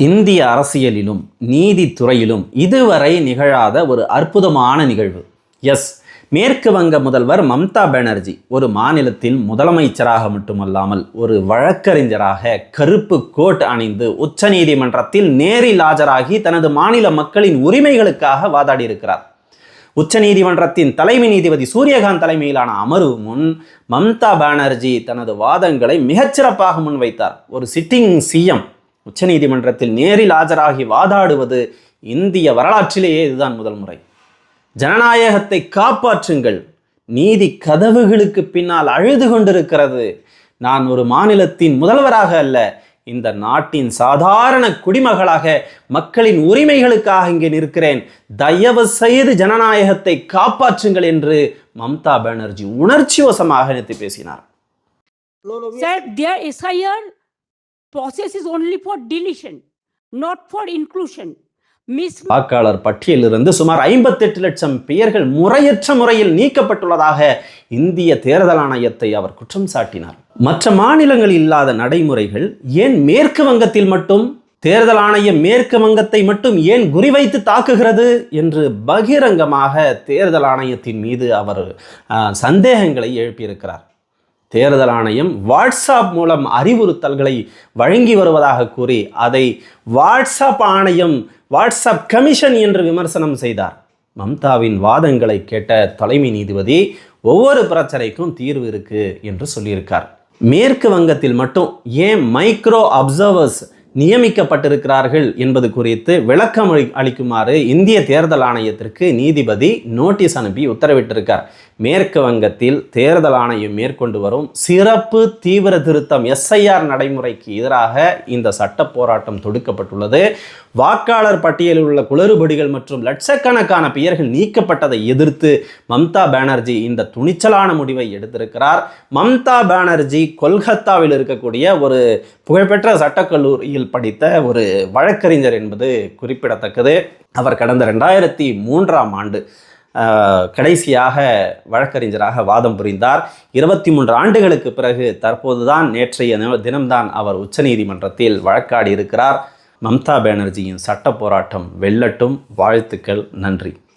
இந்திய அரசியலிலும் நீதித்துறையிலும் இதுவரை நிகழாத ஒரு அற்புதமான நிகழ்வு. மேற்கு வங்க முதல்வர் மம்தா பானர்ஜி ஒரு மாநிலத்தில் முதலமைச்சராக மட்டுமல்லாமல் ஒரு வழக்கறிஞராக கருப்பு கோட் அணிந்து உச்ச நீதிமன்றத்தில் நேரில் ஆஜராகி தனது மாநில மக்களின் உரிமைகளுக்காக வாதாடி இருக்கிறார். உச்ச நீதிமன்றத்தின் தலைமை நீதிபதி சூரியகாந்த் தலைமையிலான அமர்வு முன் மம்தா பானர்ஜி தனது வாதங்களை மிகச்சிறப்பாக முன்வைத்தார். ஒரு சிட்டிங் சிஎம் உச்ச நீதிமன்றத்தில் நேரில் ஆஜராகி வாதாடுவது இந்திய வரலாற்றிலேயே இதுதான் முதல் முறை. ஜனநாயகத்தை காப்பாற்றுங்கள், நீதி கதவுகளுக்கு பின்னால் அழுது கொண்டிருக்கிறது. நான் ஒரு மாநிலத்தின் முதல்வராக அல்ல, இந்த நாட்டின் சாதாரண குடிமகளாக மக்களின் உரிமைகளுக்காக இங்கே நிற்கிறேன். தயவு செய்து ஜனநாயகத்தை காப்பாற்றுங்கள் என்று மம்தா பானர்ஜி உணர்ச்சி வசமாக நினைத்து பேசினார். Process is only for deletion, not for inclusion. வாக்காளர் பட்டியலிலிருந்து சுமார் 58 லட்சம் பெயர்கள் முறையற்ற முறையில் நீக்கப்பட்டுள்ளதாக இந்திய தேர்தல் ஆணையத்தை அவர் குற்றம் சாட்டினார். மற்ற மாநிலங்களில் இல்லாத நடைமுறைகள் ஏன் மேற்கு வங்கத்தில் மட்டும், தேர்தல் ஆணையம் மேற்கு வங்கத்தை மட்டும் ஏன் குறிவைத்து தாக்குகிறது என்று பகிரங்கமாக தேர்தல் ஆணையத்தின் மீது அவர் சந்தேகங்களை எழுப்பியிருக்கிறார். தேர்தல் ஆணையம் வாட்ஸ்அப் மூலம் அறிவுறுத்தல்களை வழங்கி வருவதாக கூறி அதை வாட்ஸ்அப் ஆணையம், வாட்ஸ்அப் கமிஷன் என்று விமர்சனம் செய்தார். மம்தாவின் வாதங்களை கேட்ட தலைமை நீதிபதி ஒவ்வொரு பிரச்சனைக்கும் தீர்வு இருக்கு என்று சொல்லியிருக்கார். மேற்கு வங்கத்தில் மட்டும் ஏன் மைக்ரோ அப்சர்வர்ஸ் நியமிக்கப்பட்டிருக்கிறார்கள் என்பது குறித்து விளக்கம் அளிக்குமாறு இந்திய தேர்தல் ஆணையத்திற்கு நீதிபதி நோட்டீஸ் அனுப்பி உத்தரவிட்டிருக்கார். மேற்கு வங்கத்தில் தேர்தல் ஆணையம் மேற்கொண்டு வரும் சிறப்பு தீவிர திருத்தம் SIR நடைமுறைக்கு எதிராக இந்த சட்ட போராட்டம் தொடுக்கப்பட்டுள்ளது. வாக்காளர் பட்டியலில் உள்ள குளறுபடிகள் மற்றும் லட்சக்கணக்கான பெயர்கள் நீக்கப்பட்டதை எதிர்த்து மம்தா பானர்ஜி இந்த துணிச்சலான முடிவை எடுத்திருக்கிறார். மம்தா பானர்ஜி கொல்கத்தாவில் இருக்கக்கூடிய ஒரு புகழ்பெற்ற சட்டக்கல்லூரியில் படித்த ஒரு வழக்கறிஞர் என்பது குறிப்பிடத்தக்கது. அவர் கடந்த 2003ஆம் ஆண்டு கடைசியாக வழக்கறிஞராக வாதம் புரிந்தார். 23 ஆண்டுகளுக்கு பிறகு தற்போதுதான் நேற்றைய தினம்தான் அவர் உச்சநீதிமன்றத்தில் வழக்காடி இருக்கிறார். மம்தா பானர்ஜியின் சட்ட போராட்டம் வெல்லட்டும். வாழ்த்துக்கள். நன்றி.